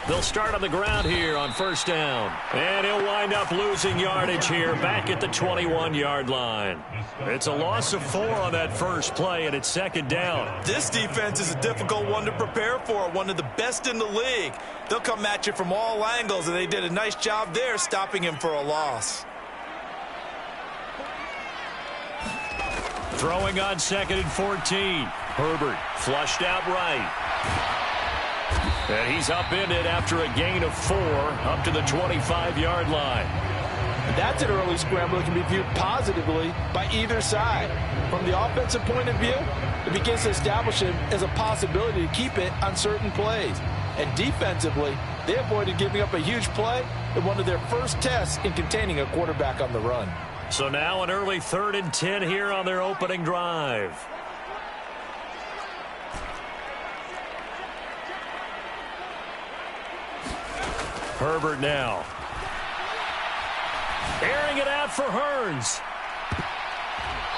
They'll start on the ground here on first down. And he'll wind up losing yardage here back at the 21-yard line. It's a loss of 4 on that first play, and it's second down. This defense is a difficult one to prepare for, one of the best in the league. They'll come at you from all angles, and they did a nice job there stopping him for a loss. Throwing on 2nd and 14. Herbert flushed out right. And he's upended after a gain of 4 up to the 25-yard line. That's an early scramble that can be viewed positively by either side. From the offensive point of view, it begins to establish it as a possibility to keep it on certain plays. And defensively, they avoided giving up a huge play in one of their first tests in containing a quarterback on the run. So now an early 3rd and 10 here on their opening drive. Herbert now. Airing it out for Hearns.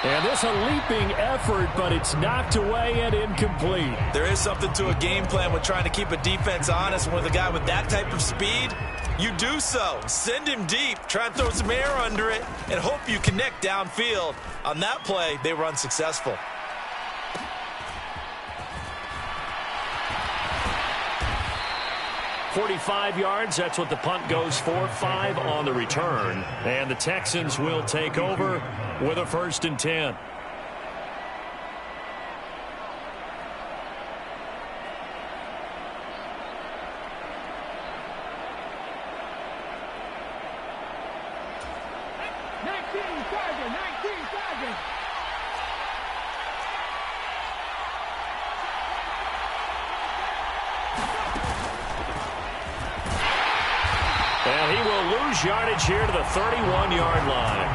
And this a leaping effort, but it's knocked away and incomplete. There is something to a game plan with trying to keep a defense honest. And with a guy with that type of speed, you do so. Send him deep. Try and throw some air under it and hope you connect downfield. On that play, they were unsuccessful. .45 yards, that's what the punt goes for. 5 on the return. And the Texans will take over with a 1st and 10. And he will lose yardage here to the 31-yard line.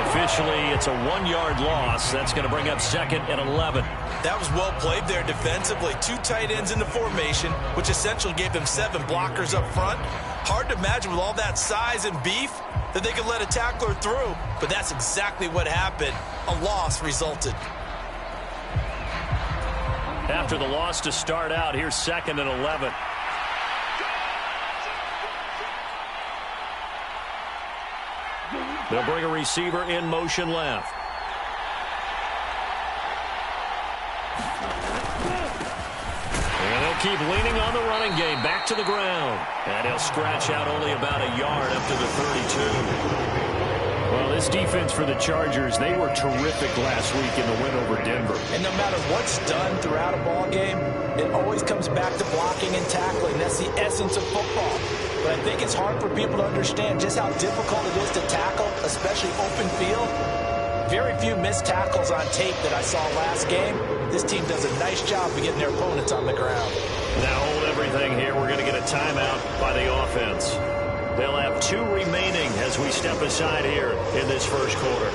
Officially, it's a 1-yard loss. That's going to bring up 2nd and 11. That was well played there defensively. 2 tight ends in the formation, which essentially gave them 7 blockers up front. Hard to imagine with all that size and beef that they could let a tackler through, but that's exactly what happened. A loss resulted. After the loss to start out, here's 2nd and 11. They'll bring a receiver in motion left. And they'll keep leaning on the running game. Back to the ground. And he'll scratch out only about a yard up to the 32. Well, this defense for the Chargers, they were terrific last week in the win over Denver. And no matter what's done throughout a ball game, it always comes back to blocking and tackling. That's the essence of football. But I think it's hard for people to understand just how difficult it is to tackle, especially open field. Very few missed tackles on tape that I saw last game. This team does a nice job of getting their opponents on the ground. Now hold everything here. We're going to get a timeout by the offense. They'll have 2 remaining as we step aside here in this first quarter.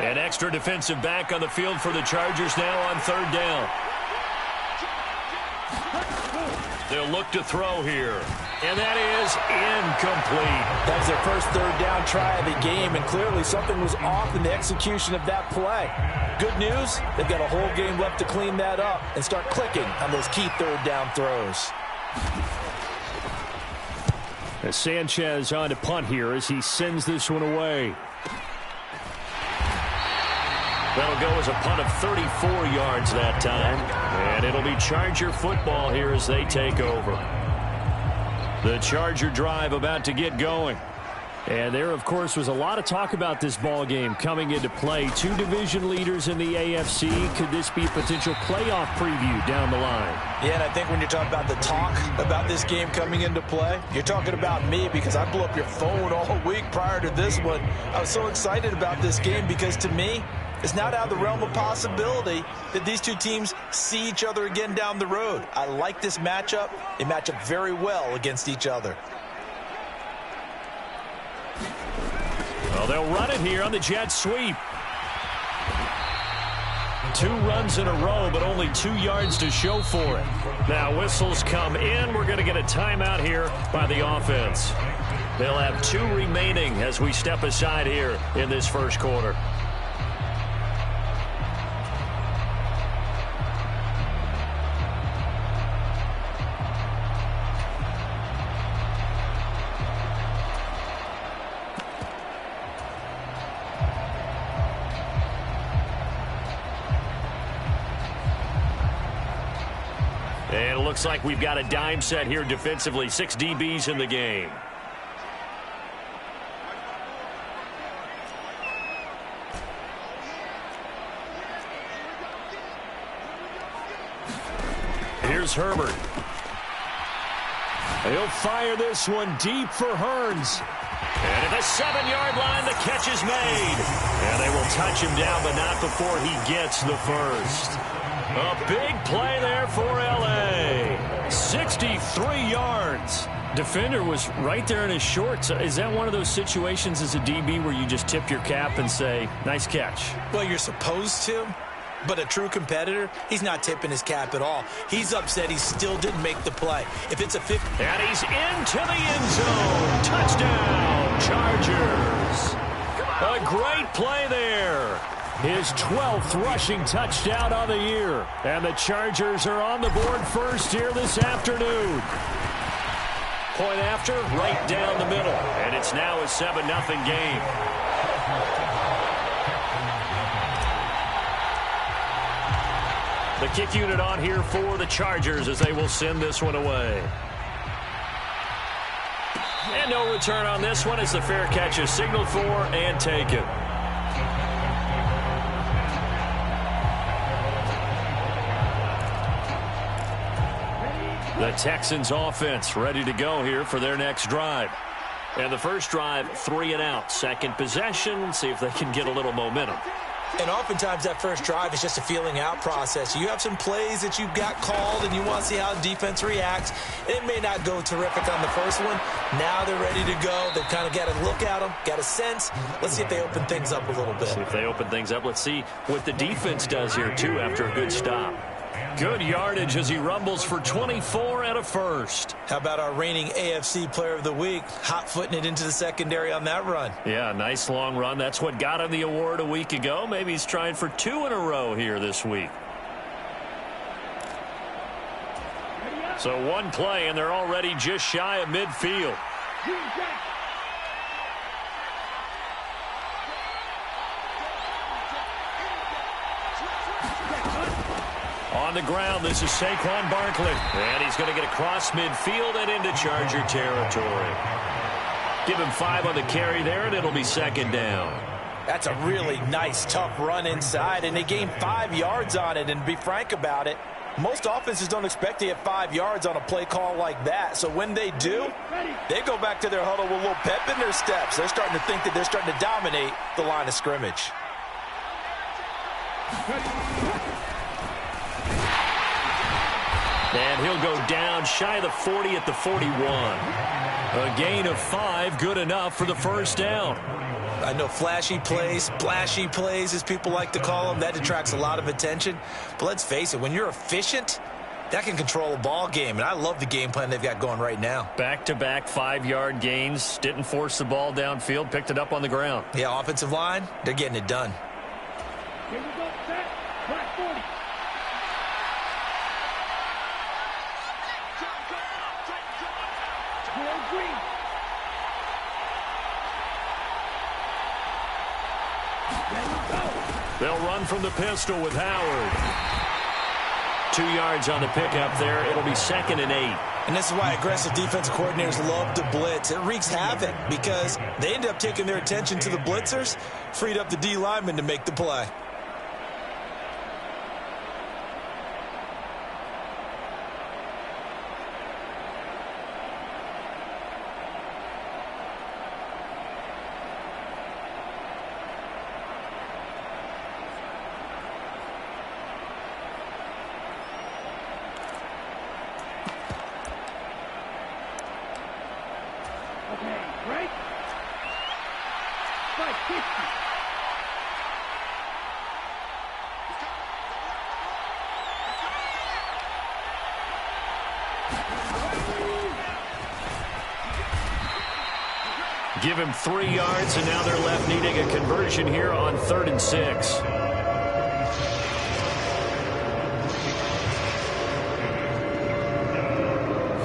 An extra defensive back on the field for the Chargers now on 3rd down. They'll look to throw here. And that is incomplete. That was their first 3rd down try of the game, and clearly something was off in the execution of that play. Good news, they've got a whole game left to clean that up and start clicking on those key 3rd down throws. As Sanchez on to punt here as he sends this one away. That'll go as a punt of 34 yards that time. And it'll be Charger football here as they take over. The Charger drive about to get going. And there, of course, was a lot of talk about this ball game coming into play. 2 division leaders in the AFC. Could this be a potential playoff preview down the line? Yeah, and I think when you're talking about the talk about this game coming into play, you're talking about me because I blew up your phone all week prior to this one. I was so excited about this game because, to me, it's not out of the realm of possibility that these 2 teams see each other again down the road. I like this matchup. They match up very well against each other. Well, they'll run it here on the jet sweep. 2 runs in a row, but only 2 yards to show for it. Now whistles come in. We're going to get a timeout here by the offense. They'll have 2 remaining as we step aside here in this first quarter. And it looks like we've got a dime set here defensively. 6 DBs in the game. Here's Herbert. He'll fire this one deep for Hearns. And at the 7-yard line, the catch is made. And they will touch him down, but not before he gets the first. A big play there for L.A. 63 yards. Defender was right there in his shorts. Is that one of those situations as a DB where you just tip your cap and say, nice catch? Well, you're supposed to. But a true competitor, he's not tipping his cap at all. He's upset he still didn't make the play. If it's a 50... And he's into the end zone. Touchdown, Chargers. A great play there. His 12th rushing touchdown on the year. And the Chargers are on the board first here this afternoon. Point after, right down the middle. And it's now a 7-0 game. The kick unit on here for the Chargers as they will send this one away. And no return on this one as the fair catch is signaled for and taken. The Texans offense ready to go here for their next drive. And the first drive, 3 and out. Second possession, see if they can get a little momentum. And oftentimes that first drive is just a feeling out process. You have some plays that you've got called and you want to see how the defense reacts. It may not go terrific on the first one. Now they're ready to go. They've kind of got to look at them, got a sense. Let's see if they open things up a little bit. See if they open things up. Let's see what the defense does here, too, after a good stop. Good yardage as he rumbles for 24 and a first. How about our reigning AFC Player of the Week, hot-footing it into the secondary on that run? Yeah, nice long run. That's what got him the award a week ago. Maybe he's trying for 2 in a row here this week. So 1 play, and they're already just shy of midfield. On the ground, this is Saquon Barkley. And he's going to get across midfield and into Charger territory. Give him 5 on the carry there, and it'll be 2nd down. That's a really nice, tough run inside, and they gained 5 yards on it. And to be frank about it, most offenses don't expect to get 5 yards on a play call like that. So when they do, they go back to their huddle with a little pep in their steps. They're starting to think that they're starting to dominate the line of scrimmage. And he'll go down shy of the 40 at the 41. A gain of 5, good enough for the first down. I know flashy plays, splashy plays, as people like to call them, that attracts a lot of attention. But let's face it, when you're efficient, that can control a ball game. And I love the game plan they've got going right now. Back-to-back 5-yard gains. Didn't force the ball downfield, picked it up on the ground. Yeah, offensive line, they're getting it done. Here we go, set, flat 40. They'll run from the pistol with Howard. 2 yards on the pickup there. It'll be 2nd and 8. And this is why aggressive defensive coordinators love to blitz. It wreaks havoc because they end up taking their attention to the blitzers, freed up the D lineman to make the play. by 50. Give him 3 yards, and now they're left needing a conversion here on 3rd and 6.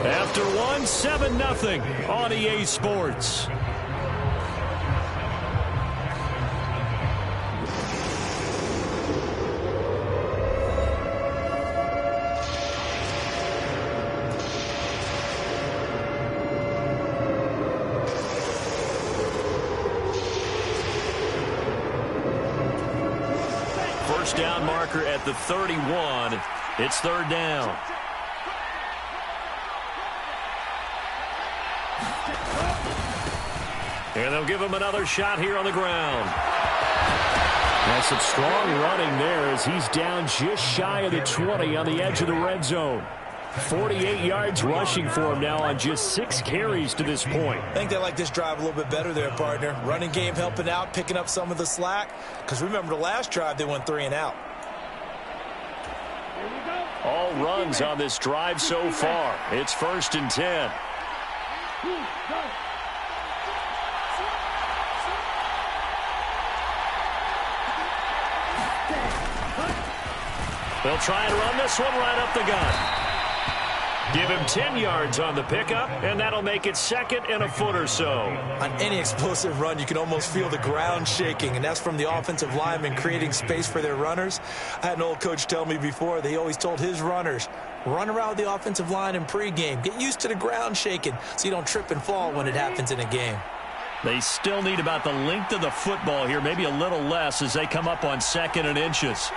After one, 7-0 on EA Sports. First down marker at the 31. It's 3rd down. And they'll give him another shot here on the ground. That's some strong running there as he's down just shy of the 20 on the edge of the red zone. 48 yards rushing for him now on just 6 carries to this point. I think they like this drive a little bit better there, partner. Running game helping out, picking up some of the slack. Because remember, the last drive, they went 3 and out. All runs on this drive so far. It's 1st and 10. They'll try and run this one right up the gut. Give him 10 yards on the pickup, and that'll make it 2nd and a foot or so. On any explosive run, you can almost feel the ground shaking, and that's from the offensive linemen creating space for their runners. I had an old coach tell me before, they always told his runners, run around the offensive line in pregame. Get used to the ground shaking so you don't trip and fall when it happens in a game. They still need about the length of the football here, maybe a little less as they come up on 2nd and inches.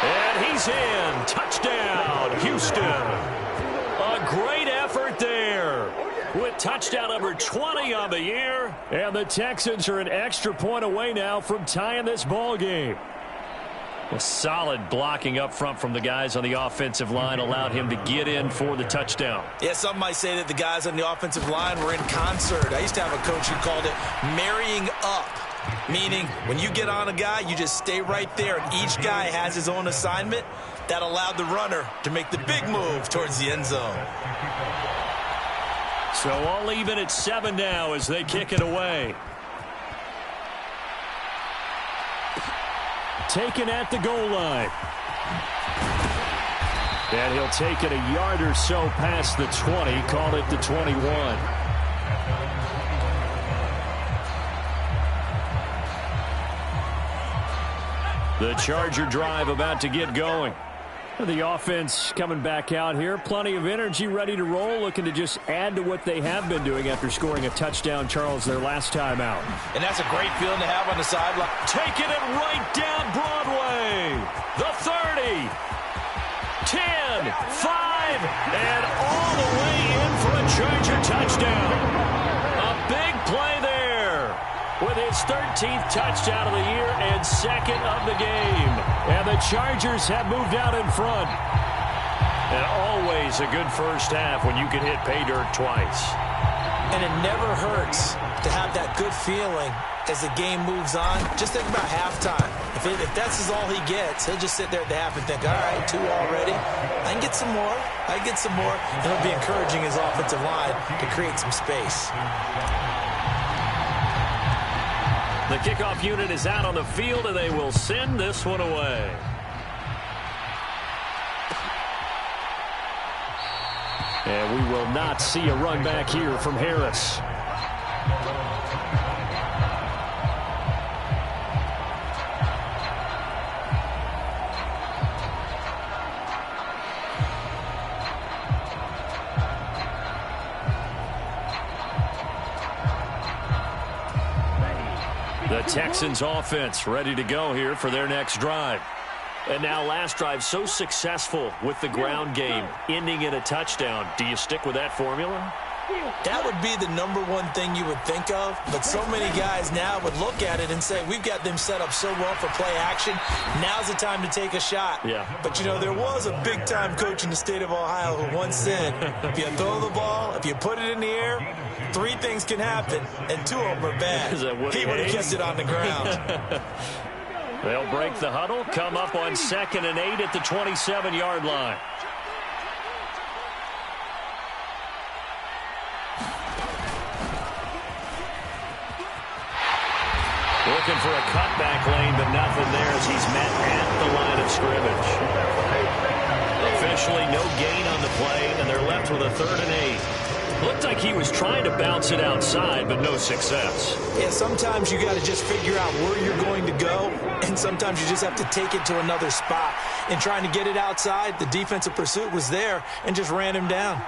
And he's in. Touchdown, Houston. A great effort there with touchdown number 20 on the year. And the Texans are an extra point away now from tying this ball game. A solid blocking up front from the guys on the offensive line allowed him to get in for the touchdown. Yeah, some might say that the guys on the offensive line were in concert. I used to have a coach who called it marrying up. Meaning, when you get on a guy, you just stay right there, and each guy has his own assignment. That allowed the runner to make the big move towards the end zone. So all even at 7 now as they kick it away. Taken at the goal line. And he'll take it a yard or so past the 20, call it the 21. The Charger drive about to get going. The offense coming back out here. Plenty of energy, ready to roll, looking to just add to what they have been doing after scoring a touchdown, Charles, their last time out. And that's a great feeling to have on the sideline. Taking it right down Broadway. The 30. 10, 5, and all the way in for a Charger touchdown. A big play there with his 13th touchdown of the year and 2nd of the game. And the Chargers have moved out in front. And always a good first half when you can hit pay dirt twice. And it never hurts to have that good feeling as the game moves on. Just think about halftime. If that's all he gets, he'll just sit there at the half and think, all right, 2 already. I can get some more. I can get some more. And he'll be encouraging his offensive line to create some space. The kickoff unit is out on the field, and they will send this one away. And we will not see a run back here from Harris. The Texans offense ready to go here for their next drive. And now last drive so successful with the ground game, ending in a touchdown. Do you stick with that formula? That would be the #1 thing you would think of, but so many guys now would look at it and say, we've got them set up so well for play action. Now's the time to take a shot. Yeah. But, you know, there was a big-time coach in the state of Ohio who once said, if you throw the ball, if you put it in the air, 3 things can happen, and 2 of them are bad. He would have kissed it on the ground. They'll break the huddle, come up on 2nd and 8 at the 27-yard line. Looking for a cutback lane, but nothing there as he's met at the line of scrimmage. Officially no gain on the play, and they're left with a 3rd and 8. Looked like he was trying to bounce it outside, but no success. Yeah, sometimes you got to just figure out where you're going to go, and sometimes you just have to take it to another spot. In trying to get it outside, the defensive pursuit was there and just ran him down.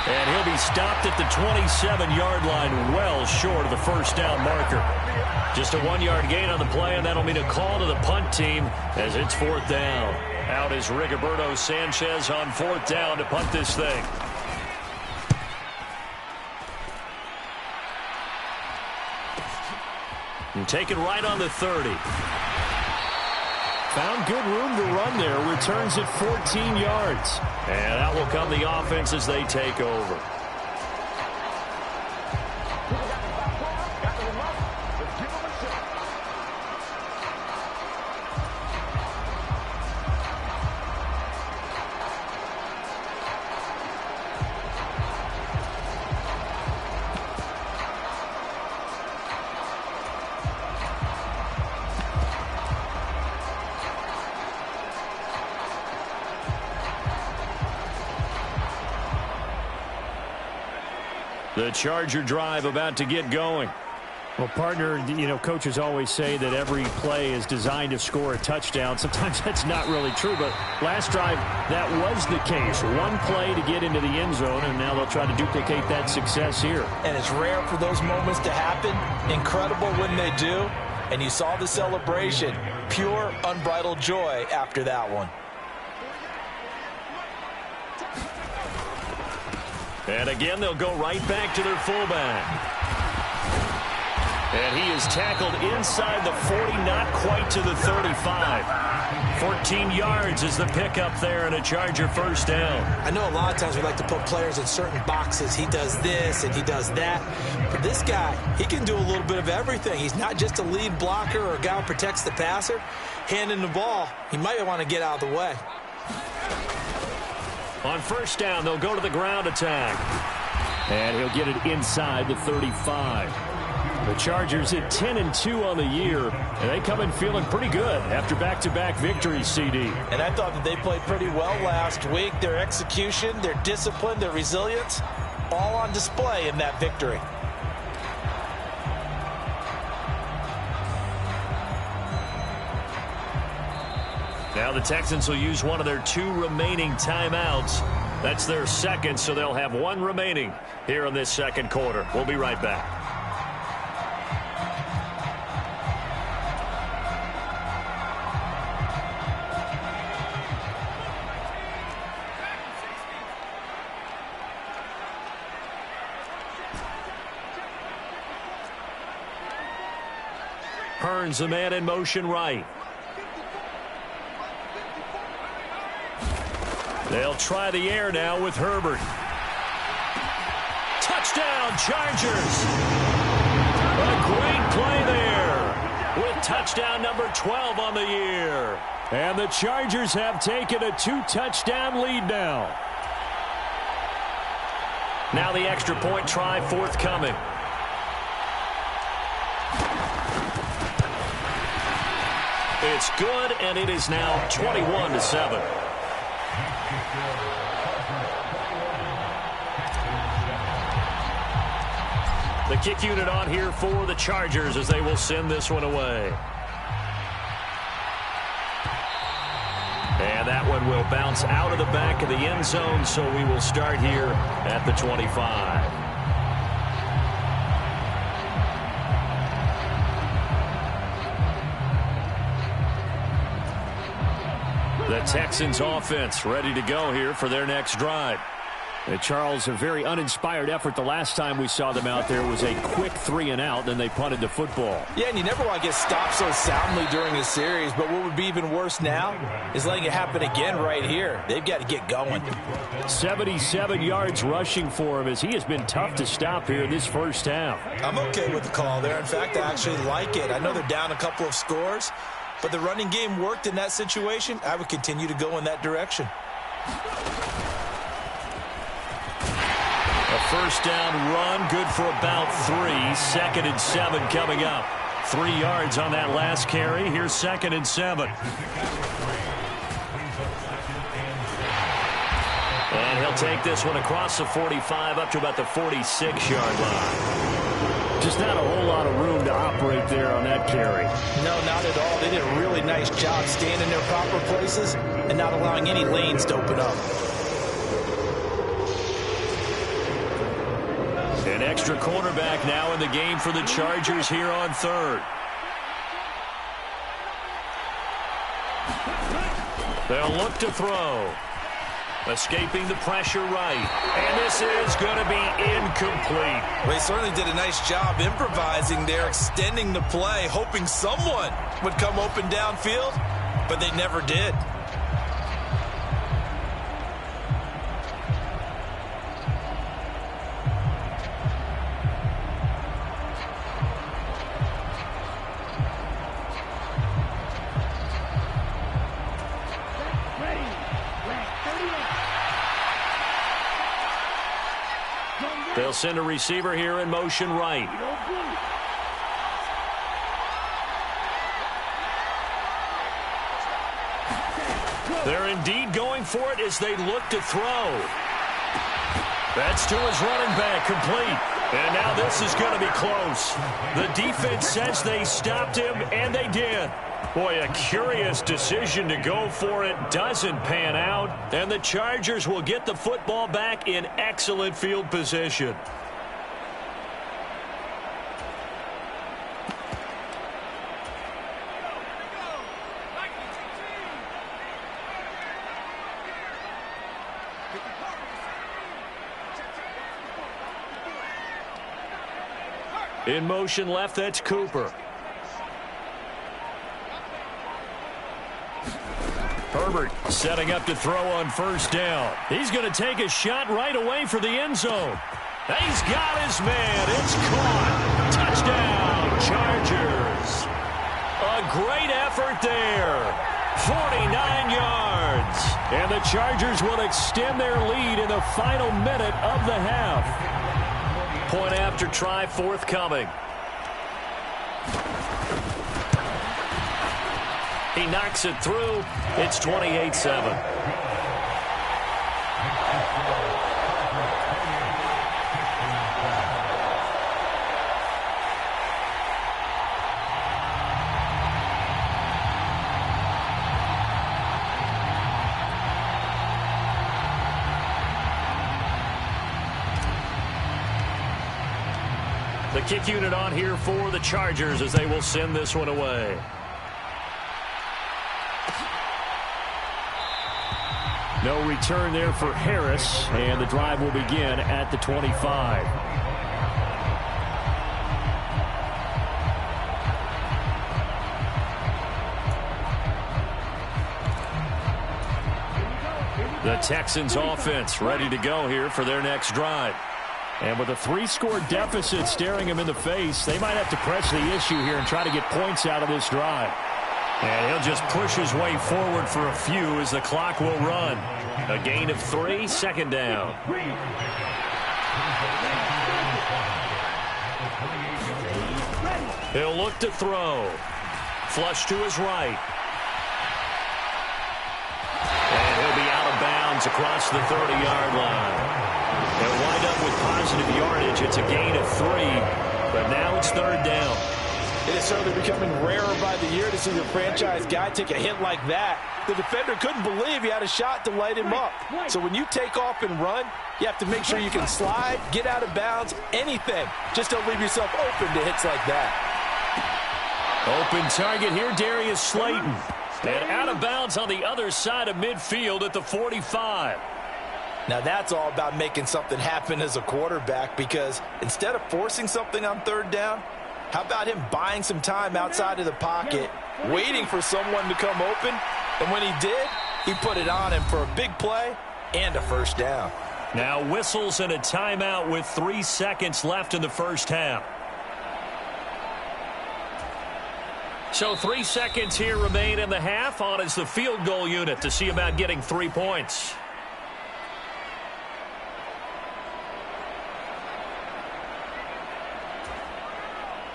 And he'll be stopped at the 27-yard line, well short of the first down marker. Just a 1-yard gain on the play, and that'll mean a call to the punt team as it's 4th down. Out is Rigoberto Sanchez on 4th down to punt this thing. And taken right on the 30. Found good room to run there. Returns at 14 yards. And out will come the offense as they take over. The Charger drive about to get going. Well, partner, you know, coaches always say that every play is designed to score a touchdown. Sometimes that's not really true, but last drive, that was the case. One play to get into the end zone, and now they'll try to duplicate that success here. And it's rare for those moments to happen. Incredible when they do. And you saw the celebration. Pure, unbridled joy after that one. And again, they'll go right back to their fullback. And he is tackled inside the 40, not quite to the 35. 14 yards is the pickup there and a Charger first down. I know a lot of times we like to put players in certain boxes. He does this and he does that. But this guy, he can do a little bit of everything. He's not just a lead blocker or a guy who protects the passer. Handing the ball, he might want to get out of the way. On first down, they'll go to the ground attack. And he'll get it inside the 35. The Chargers at 10-2 on the year, and they come in feeling pretty good after back-to-back victories, CD. And I thought that they played pretty well last week. Their execution, their discipline, their resilience, all on display in that victory. Now the Texans will use one of their 2 remaining timeouts. That's their second, so they'll have 1 remaining here in this second quarter. We'll be right back. Hearns, a man in motion right. They'll try the air now with Herbert. Touchdown, Chargers. A great play there with touchdown number 12 on the year. And the Chargers have taken a 2-touchdown lead now. Now the extra point try forthcoming. It's good, and it is now 21-7. The kick unit on here for the Chargers as they will send this one away. And that one will bounce out of the back of the end zone, so we will start here at the 25. The Texans offense ready to go here for their next drive. Charles, a very uninspired effort. The last time we saw them out there was a quick 3-and-out, then they punted the football. Yeah, and you never want to get stopped so soundly during a series, but what would be even worse now is letting it happen again right here. They've got to get going. 77 yards rushing for him as he has been tough to stop here in this first half. I'm okay with the call there. In fact, I actually like it. I know they're down a couple of scores, but the running game worked in that situation. I would continue to go in that direction. A first down run, good for about 3. 2nd and 7 coming up. 3 yards on that last carry. Here's 2nd and 7. And he'll take this one across the 45 up to about the 46-yard line. Just not a whole lot of room to operate there on that carry. No, not at all. They did a really nice job staying in their proper places and not allowing any lanes to open up. An extra cornerback now in the game for the Chargers here on 3rd. They'll look to throw. Escaping the pressure right. And this is going to be incomplete. Well, they certainly did a nice job improvising there, extending the play, hoping someone would come open downfield, but they never did. They'll send a receiver here in motion right. They're indeed going for it as they look to throw. That's to his running back, complete. And now this is going to be close. The defense says they stopped him, and they did. Boy, a curious decision to go for it. Doesn't pan out. And the Chargers will get the football back in excellent field position. In motion left, that's Cooper. Herbert setting up to throw on first down. He's going to take a shot right away for the end zone. He's got his man. It's caught. Touchdown, Chargers. A great effort there. 49 yards. And the Chargers will extend their lead in the final minute of the half. Point after try forthcoming. He knocks it through. It's 28-7. The kick unit on here for the Chargers as they will send this one away. No return there for Harris, and the drive will begin at the 25. The Texans offense ready to go here for their next drive. And with a 3-score deficit staring him in the face, they might have to press the issue here and try to get points out of this drive. And he'll just push his way forward for a few as the clock will run. A gain of 3, 2nd down. He'll look to throw. Flush to his right. And he'll be out of bounds across the 30-yard line. They'll wind up with positive yardage. It's a gain of 3, but now it's 3rd down. It is certainly becoming rarer by the year to see the franchise guy take a hit like that. The defender couldn't believe he had a shot to light him up. So when you take off and run, you have to make sure you can slide, get out of bounds, anything. Just don't leave yourself open to hits like that. Open target here, Darius Slayton. And out of bounds on the other side of midfield at the 45. Now that's all about making something happen as a quarterback, because instead of forcing something on third down, how about him buying some time outside of the pocket, waiting for someone to come open, and when he did, he put it on him for a big play and a first down. Now whistles and a timeout with 3 seconds left in the first half. So 3 seconds here remain in the half. On is the field goal unit to see about getting 3 points.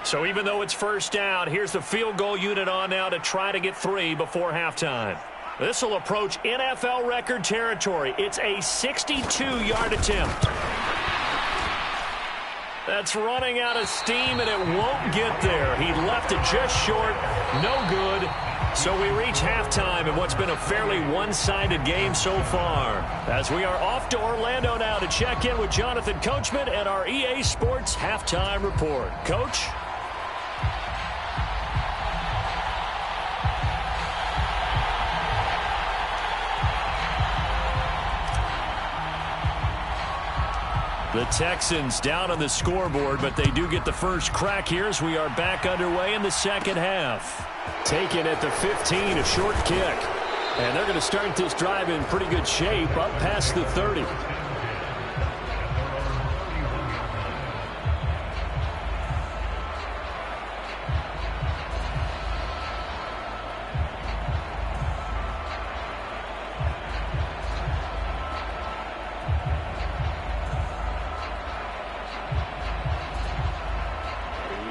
So even though it's first down, here's the field goal unit on now to try to get 3 before halftime. This will approach NFL record territory. It's a 62-yard attempt. That's running out of steam, and it won't get there. He left it just short. No good. So we reach halftime in what's been a fairly one-sided game so far. As we are off to Orlando now to check in with Jonathan Coachman and our EA Sports Halftime Report. Coach? The Texans down on the scoreboard, but they do get the first crack here as we are back underway in the second half. Taken at the 15, a short kick. And they're going to start this drive in pretty good shape, up past the 30.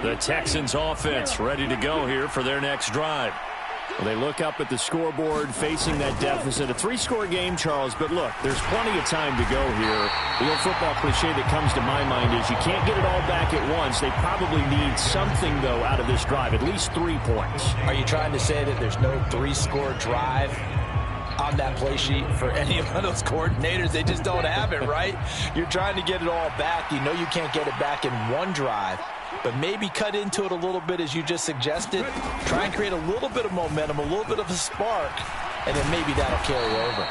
The Texans offense ready to go here for their next drive. Well, they look up at the scoreboard facing that deficit. A 3-score game, Charles, but look, there's plenty of time to go here. The old football cliche that comes to my mind is you can't get it all back at once. They probably need something, though, out of this drive, at least 3 points. Are you trying to say that there's no 3-score drive on that play sheet for any of those coordinators? They just don't have it, right? You're trying to get it all back. You know you can't get it back in one drive, but maybe cut into it a little bit as you just suggested. Try and create a little bit of momentum, a little bit of a spark, and then maybe that'll carry over.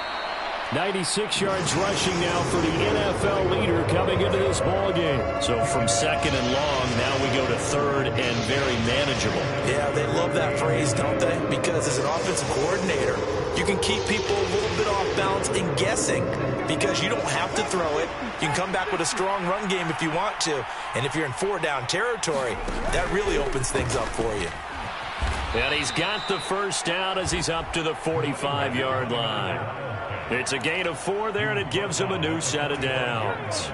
96 yards rushing now for the NFL leader coming into this ball game. So from second and long, now we go to third and very manageable. Yeah, they love that phrase, don't they? Because as an offensive coordinator, you can keep people a little bit off balance and guessing because you don't have to throw it. You can come back with a strong run game if you want to. And if you're in 4-down territory, that really opens things up for you. And he's got the first down as he's up to the 45-yard line. It's a gain of 4 there, and it gives him a new set of downs.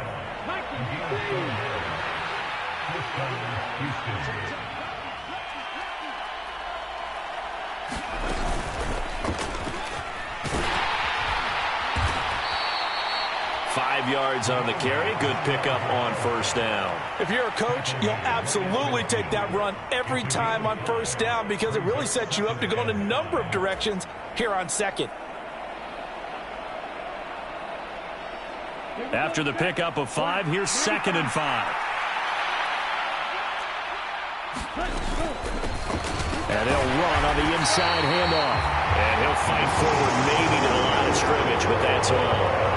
Five yards on the carry. Good pickup on first down. If you're a coach, you'll absolutely take that run every time on first down because it really sets you up to go in a number of directions here on second. After the pickup of 5, here's 2nd and 5. And he'll run on the inside handoff. And he'll fight forward maybe to the line of scrimmage, but that's all.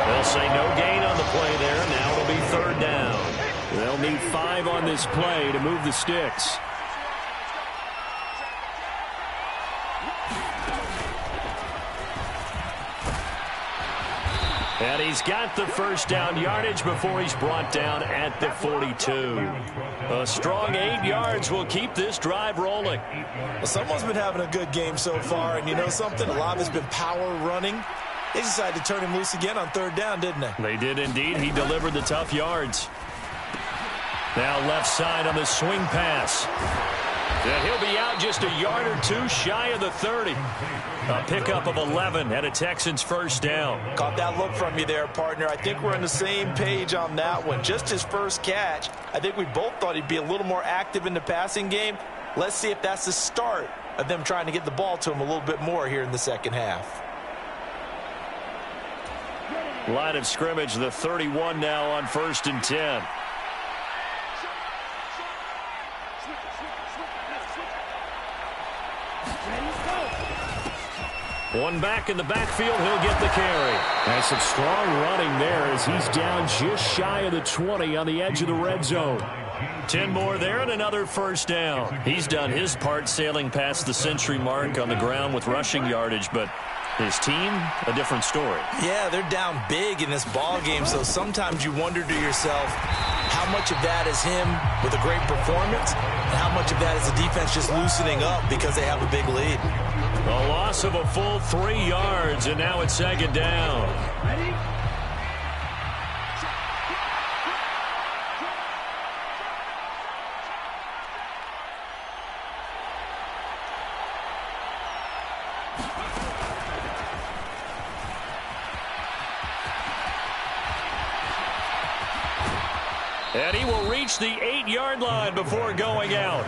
They'll say no gain on the play there. Now it'll be third down. They'll need 5 on this play to move the sticks. And he's got the first down yardage before he's brought down at the 42. A strong 8 yards will keep this drive rolling. Well, someone's been having a good game so far, and you know something? A lot of it's been power running. They decided to turn him loose again on third down, didn't they? They did indeed. He delivered the tough yards. Now left side on the swing pass. And he'll be out just a yard or 2 shy of the 30. A pickup of 11 and a Texans first down. Caught that look from you there, partner. I think we're on the same page on that one. Just his first catch. I think we both thought he'd be a little more active in the passing game. Let's see if that's the start of them trying to get the ball to him a little bit more here in the second half. Line of scrimmage, the 31 now on 1st and 10. One back in the backfield. He'll get the carry. And some strong running there as he's down just shy of the 20 on the edge of the red zone. 10 more there and another first down. He's done his part sailing past the century mark on the ground with rushing yardage, but his team, a different story. Yeah, they're down big in this ball game, so sometimes you wonder to yourself how much of that is him with a great performance and how much of that is the defense just loosening up because they have a big lead. A loss of a full 3 yards, and now it's second down. Ready? And he will reach the 8-yard line before going out.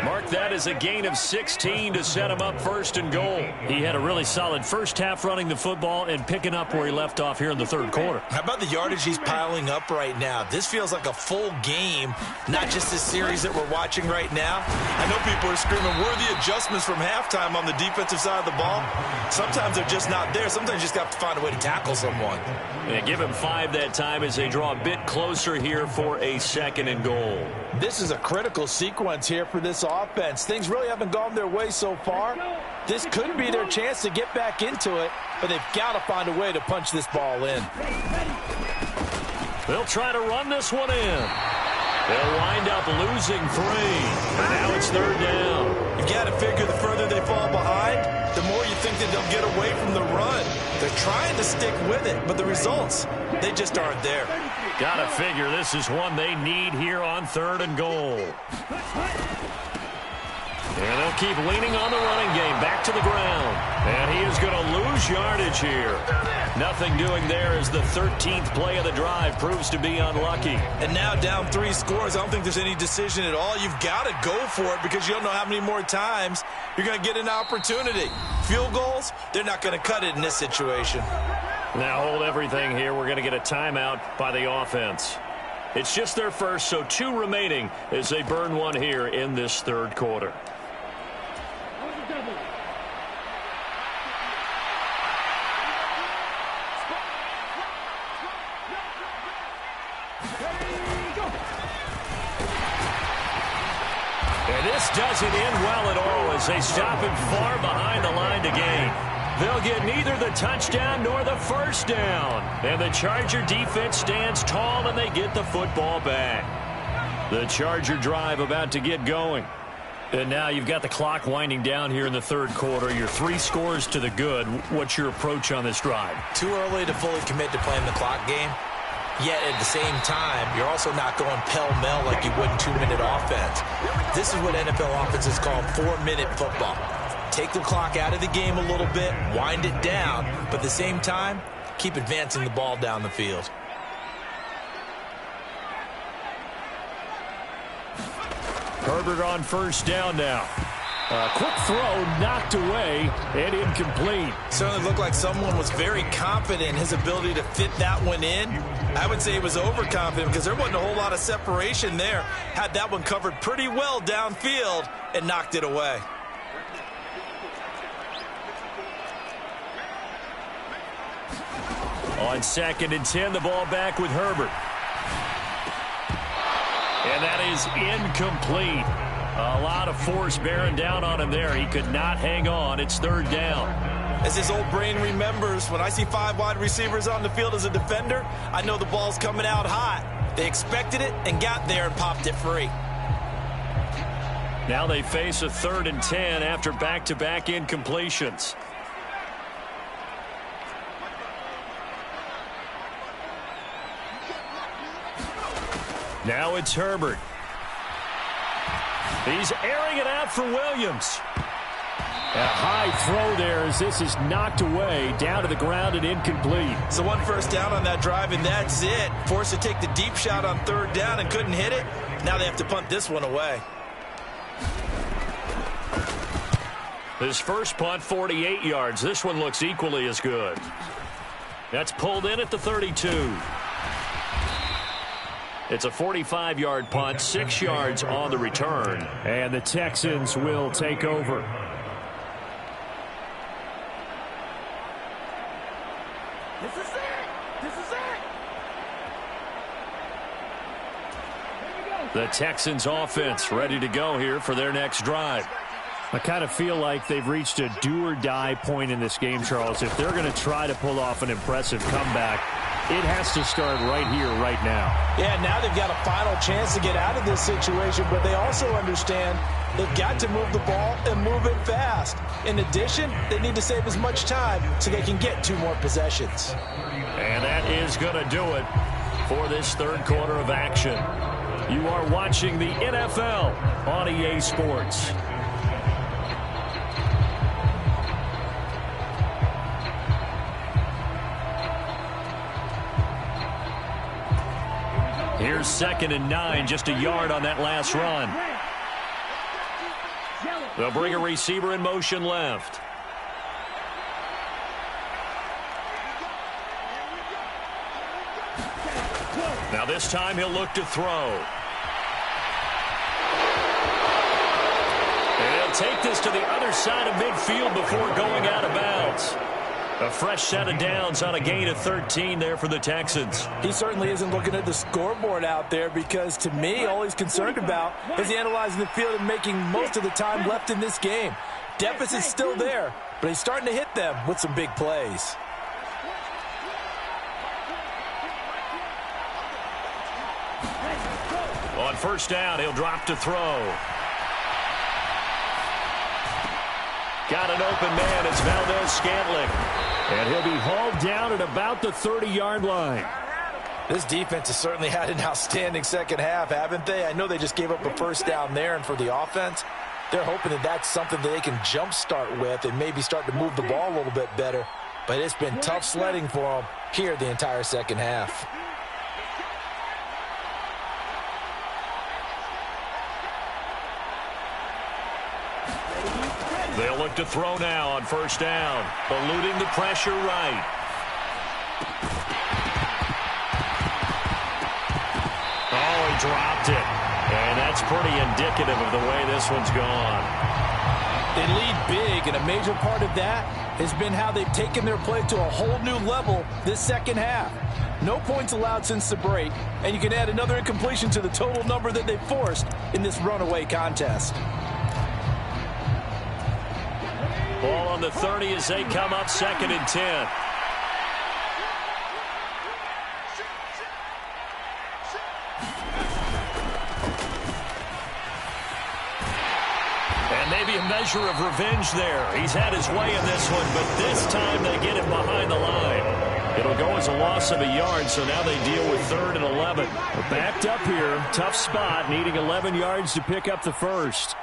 Mark that as a gain of 16 to set him up first and goal. He had a really solid first half running the football and picking up where he left off here in the third quarter. How about the yardage he's piling up right now? This feels like a full game, not just this series that we're watching right now. I know people are screaming, where are the adjustments from halftime on the defensive side of the ball? Sometimes they're just not there. Sometimes you just have to find a way to tackle someone. And give him 5 that time as they draw a bit closer here for a second and goal. This is a critical sequence here for this offense. Things really haven't gone their way so far. This could be their chance to get back into it, but they've got to find a way to punch this ball in. They'll try to run this one in. They'll wind up losing 3. And now it's third down. You've got to figure the further they fall behind, the more you think that they'll get away from the run. They're trying to stick with it, but the results, they just aren't there. Gotta figure this is one they need here on third and goal. And they'll keep leaning on the running game back to the ground. And he is going to lose yardage here. Nothing doing there as the 13th play of the drive proves to be unlucky. And now down 3 scores. I don't think there's any decision at all. You've got to go for it because you don't know how many more times you're going to get an opportunity. Field goals, they're not going to cut it in this situation. Now hold everything here. We're going to get a timeout by the offense. It's just their first, so 2 remaining as they burn one here in this third quarter. And this doesn't end well at all as they stop him far behind the line to gain. They'll get neither the touchdown nor the first down. And the Charger defense stands tall and they get the football back. The Charger drive about to get going. And now you've got the clock winding down here in the third quarter. You're 3 scores to the good. What's your approach on this drive? Too early to fully commit to playing the clock game. Yet at the same time, you're also not going pell-mell like you would in 2-minute offense. This is what NFL offenses call 4-minute football. Take the clock out of the game a little bit, wind it down, but at the same time, keep advancing the ball down the field. Herbert on first down now. A quick throw knocked away and incomplete. Certainly looked like someone was very confident in his ability to fit that one in. I would say he was overconfident because there wasn't a whole lot of separation there. Had that one covered pretty well downfield and knocked it away. On 2nd and 10, the ball back with Herbert. And that is incomplete. A lot of force bearing down on him there. He could not hang on. It's third down. As his old brain remembers, when I see 5 wide receivers on the field as a defender, I know the ball's coming out hot. They expected it and got there and popped it free. Now they face a 3rd and 10 after back-to-back incompletions. Now it's Herbert. He's airing it out for Williams. A high throw there as this is knocked away, down to the ground and incomplete. So 1 first down on that drive, and that's it. Forced to take the deep shot on 3rd down and couldn't hit it. Now they have to punt this one away. His first punt, 48 yards. This one looks equally as good. That's pulled in at the 32. It's a 45-yard punt, 6 yards on the return. And the Texans will take over. The Texans offense ready to go here for their next drive. I kind of feel like they've reached a do-or-die point in this game, Charles. If they're going to try to pull off an impressive comeback, it has to start right here, right now. Yeah, now they've got a final chance to get out of this situation, but they also understand they've got to move the ball and move it fast. In addition, they need to save as much time so they can get 2 more possessions. And that is going to do it for this third quarter of action. You are watching the NFL on EA Sports. Here's 2nd and 9, just a yard on that last run. They'll bring a receiver in motion left. Now this time he'll look to throw. And he'll take this to the other side of midfield before going out of bounds. A fresh set of downs on a gain of 13 there for the Texans. He certainly isn't looking at the scoreboard out there because, to me, all he's concerned about is analyzing the field and making most of the time left in this game. Deficit's still there, but he's starting to hit them with some big plays. On first down, he'll drop to throw. Got an open man. It's Valdez-Scantling. And he'll be hauled down at about the 30-yard line. This defense has certainly had an outstanding second half, haven't they? I know they just gave up a first down there, and for the offense, they're hoping that that's something that they can jumpstart with and maybe start to move the ball a little bit better. But it's been tough sledding for them here the entire second half. They'll look to throw now on first down. Eluding the pressure right. Oh, he dropped it. And that's pretty indicative of the way this one's gone. They lead big, and a major part of that has been how they've taken their play to a whole new level this second half. No points allowed since the break, and you can add another incompletion to the total number that they've forced in this runaway contest. Ball on the 30 as they come up 2nd and 10. And maybe a measure of revenge there. He's had his way in this one, but this time they get him behind the line. It'll go as a loss of a yard, so now they deal with 3rd and 11. We're backed up here. Tough spot, needing 11 yards to pick up the first.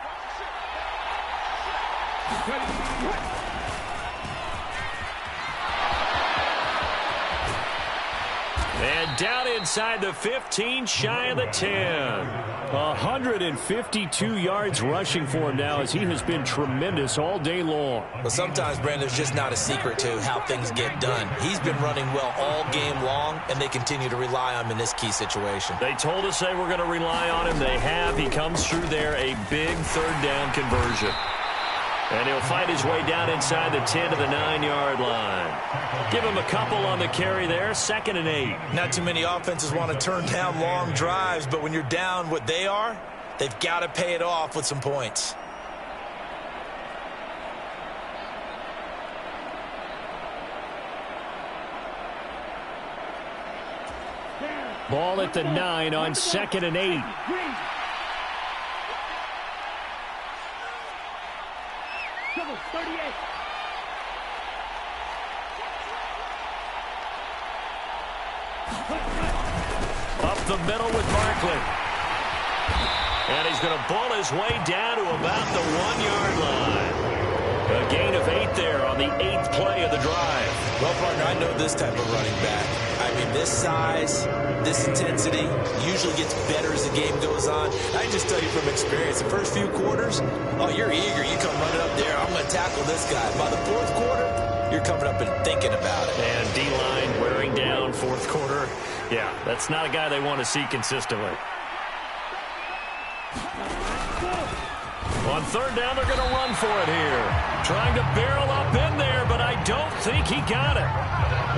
And down inside the 15, shy of the 10. 152 yards rushing for him now, as he has been tremendous all day long. But sometimes, Brandon, there's just not a secret to how things get done. He's been running well all game long, and they continue to rely on him in this key situation. They told us they were going to rely on him. They have. He comes through there, a big 3rd down conversion. And he'll fight his way down inside the 10 to the 9-yard line. Give him a couple on the carry there, 2nd and 8. Not too many offenses want to turn down long drives, but when you're down what they are, they've got to pay it off with some points. Ball at the 9 on 2nd and 8. Up the middle with Barkley. And he's going to ball his way down to about the 1-yard line. A gain of 8 there on the 8th play of the drive. Well, partner, I know this type of running back. I mean, this size, this intensity usually gets better as the game goes on. I can just tell you from experience, the first few quarters, oh, you're eager. You come running up there. I'm going to tackle this guy. By the 4th quarter, you're coming up and thinking about it. And D-line wearing down 4th quarter. Yeah, that's not a guy they want to see consistently. On 3rd down, they're going to run for it here. Trying to barrel up in there, but I don't think he got it.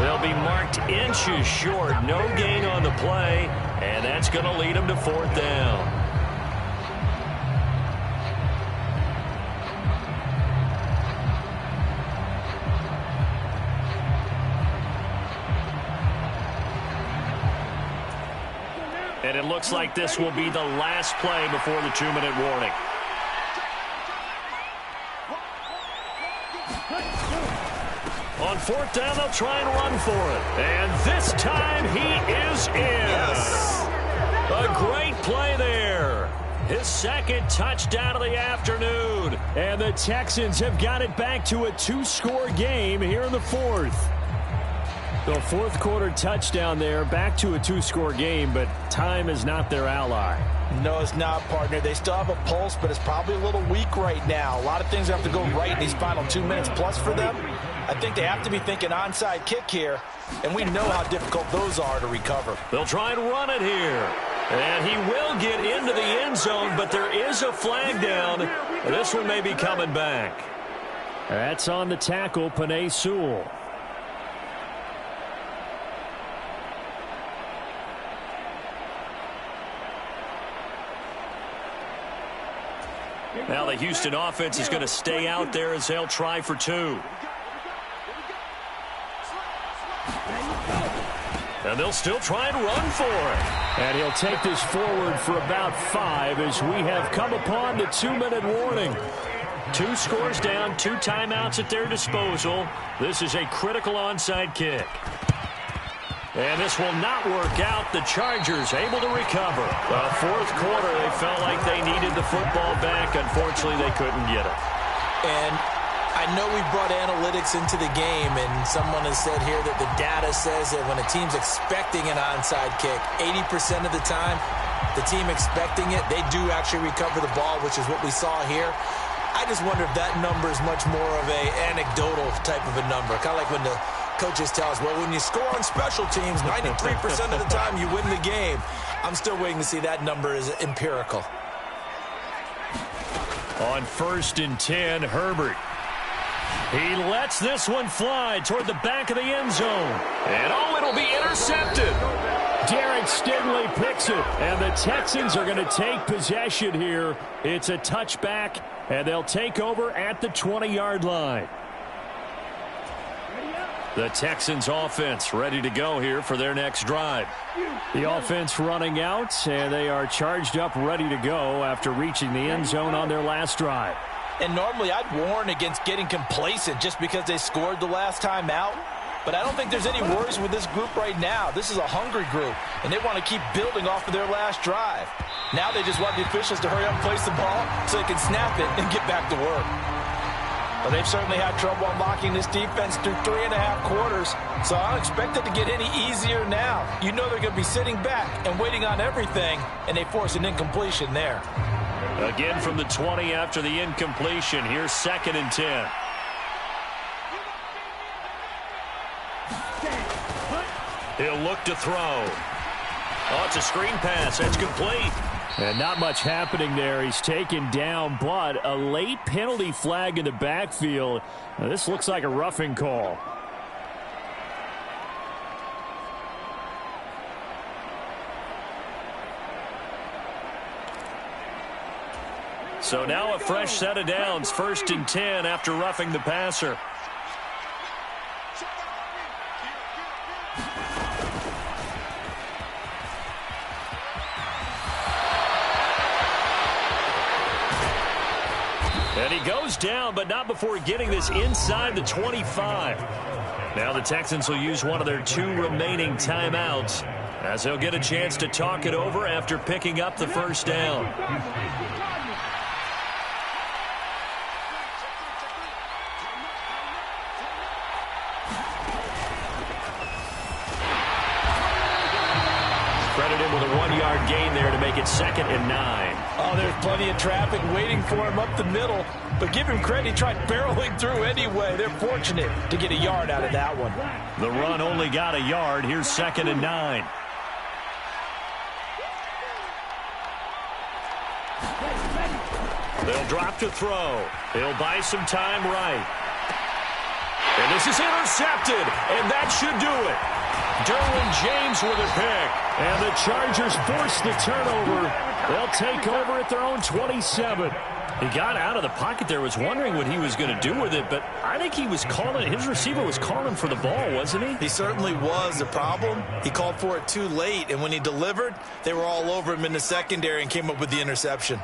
They'll be marked inches short. No gain on the play, and that's going to lead them to 4th down. And it looks like this will be the last play before the 2-minute warning. On 4th down, they'll try and run for it. And this time he is in. Yes. A great play there. His second touchdown of the afternoon. And the Texans have got it back to a 2-score game here in the 4th. The fourth quarter touchdown there, back to a 2-score game, but time is not their ally. No, it's not, partner. They still have a pulse, but it's probably a little weak right now. A lot of things have to go right in these final 2 minutes plus for them. I think they have to be thinking onside kick here, and we know how difficult those are to recover. They'll try and run it here. And he will get into the end zone, but there is a flag down. This one may be coming back. That's on the tackle, Penei Sewell. Now the Houston offense is going to stay out there as they'll try for 2. And they'll still try and run for it. And he'll take this forward for about 5 as we have come upon the 2-minute warning. 2 scores down, 2 timeouts at their disposal. This is a critical onside kick. And this will not work out. The Chargers able to recover. The fourth quarter, they felt like they needed the football back. Unfortunately, they couldn't get it. And I know we brought analytics into the game, and someone has said here that the data says that when a team's expecting an onside kick, 80% of the time, the team expecting it, they do actually recover the ball, which is what we saw here. I just wonder if that number is much more of a anecdotal type of a number. Kind of like when the coaches tell us, well, when you score on special teams, 93% of the time you win the game. I'm still waiting to see that number is empirical. On 1st and 10, Herbert. He lets this one fly toward the back of the end zone. And, oh, it'll be intercepted. Derek Stingley picks it, and the Texans are going to take possession here. It's a touchback, and they'll take over at the 20-yard line. The Texans offense ready to go here for their next drive. The offense running out, and they are charged up, ready to go after reaching the end zone on their last drive. And normally I'd warn against getting complacent just because they scored the last time out. But I don't think there's any worries with this group right now. This is a hungry group, and they want to keep building off of their last drive. Now they just want the officials to hurry up and place the ball so they can snap it and get back to work. But they've certainly had trouble unlocking this defense through 3.5 quarters, so I don't expect it to get any easier now. You know they're going to be sitting back and waiting on everything, and they force an incompletion there. Again from the 20 after the incompletion. Here's 2nd and 10. He'll look to throw. Oh, it's a screen pass. That's complete. And not much happening there. He's taken down, but a late penalty flag in the backfield. Now, this looks like a roughing call. So now a fresh set of downs. 1st and 10 after roughing the passer. And he goes down, but not before getting this inside the 25. Now the Texans will use one of their 2 remaining timeouts as they'll get a chance to talk it over after picking up the 1st down. Credited with a 1-yard gain there to make it 2nd and 9. Oh, there's plenty of traffic waiting for him up the middle. But give him credit, he tried barreling through anyway. They're fortunate to get a yard out of that one. The run only got a yard. Here's 2nd and 9. They'll drop to throw. He'll buy some time right. And this is intercepted, and that should do it. Derwin James with a pick. And the Chargers force the turnover. They'll take over at their own 27. He got out of the pocket there, was wondering what he was going to do with it, but I think he was calling, his receiver was calling for the ball, wasn't he? He certainly was. The problem, he called for it too late, and when he delivered, they were all over him in the secondary and came up with the interception.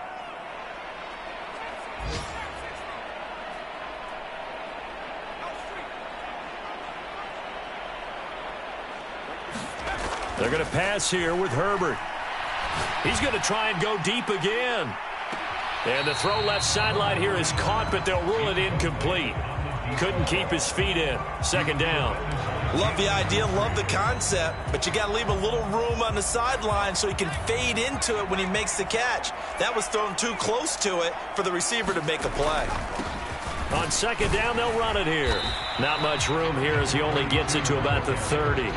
They're going to pass here with Herbert. He's going to try and go deep again. And the throw left sideline here is caught, but they'll rule it incomplete. Couldn't keep his feet in. Second down. Love the idea, love the concept, but you got to leave a little room on the sideline so he can fade into it when he makes the catch. That was thrown too close to it for the receiver to make a play. On second down, they'll run it here. Not much room here as he only gets it to about the 30.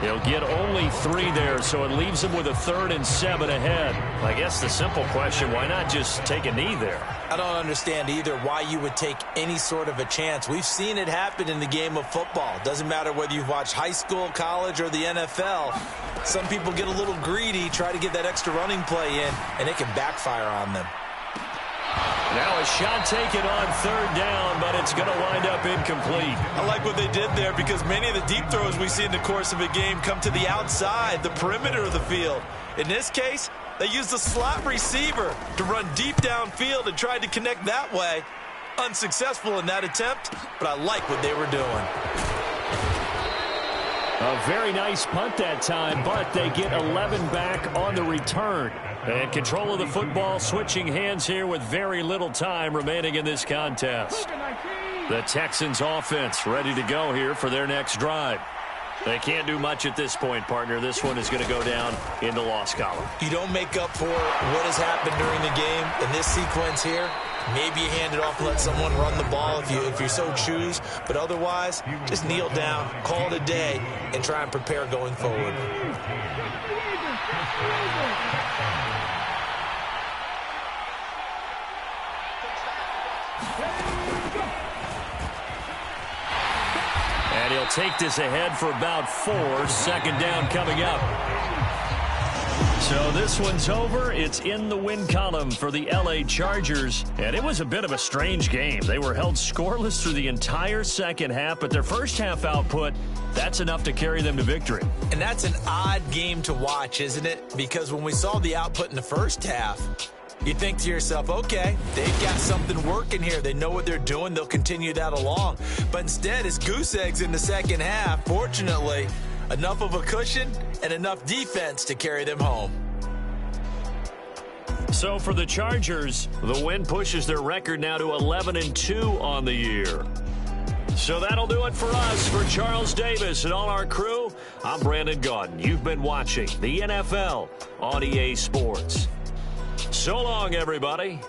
He'll get only 3 there, so it leaves him with a 3rd and 7 ahead. I guess the simple question, why not just take a knee there? I don't understand either why you would take any sort of a chance. We've seen it happen in the game of football. Doesn't matter whether you've watched high school, college, or the NFL. Some people get a little greedy, try to get that extra running play in, and it can backfire on them. Now a shot taken on 3rd down, but it's going to wind up incomplete. I like what they did there because many of the deep throws we see in the course of a game come to the outside, the perimeter of the field. In this case, they used the slot receiver to run deep downfield and tried to connect that way. Unsuccessful in that attempt, but I like what they were doing. A very nice punt that time, but they get 11 back on the return. And control of the football switching hands here with very little time remaining in this contest. The Texans offense ready to go here for their next drive. They can't do much at this point, partner. This one is going to go down in the loss column. You don't make up for what has happened during the game in this sequence here. Maybe you hand it off and let someone run the ball if you so choose. But otherwise, just kneel down, call it a day, and try and prepare going forward. And he'll take this ahead for about 4. Second down coming up. So this one's over. It's in the win column for the LA Chargers. And it was a bit of a strange game. They were held scoreless through the entire second half, but their first half output, that's enough to carry them to victory. And that's an odd game to watch, isn't it? Because when we saw the output in the first half, you think to yourself, okay, they've got something working here. They know what they're doing. They'll continue that along. But instead, it's goose eggs in the second half. Fortunately, enough of a cushion and enough defense to carry them home. So for the Chargers, the win pushes their record now to 11-2 on the year. So that'll do it for us. For Charles Davis and all our crew, I'm Brandon Gaudin. You've been watching the NFL on EA Sports. So long, everybody.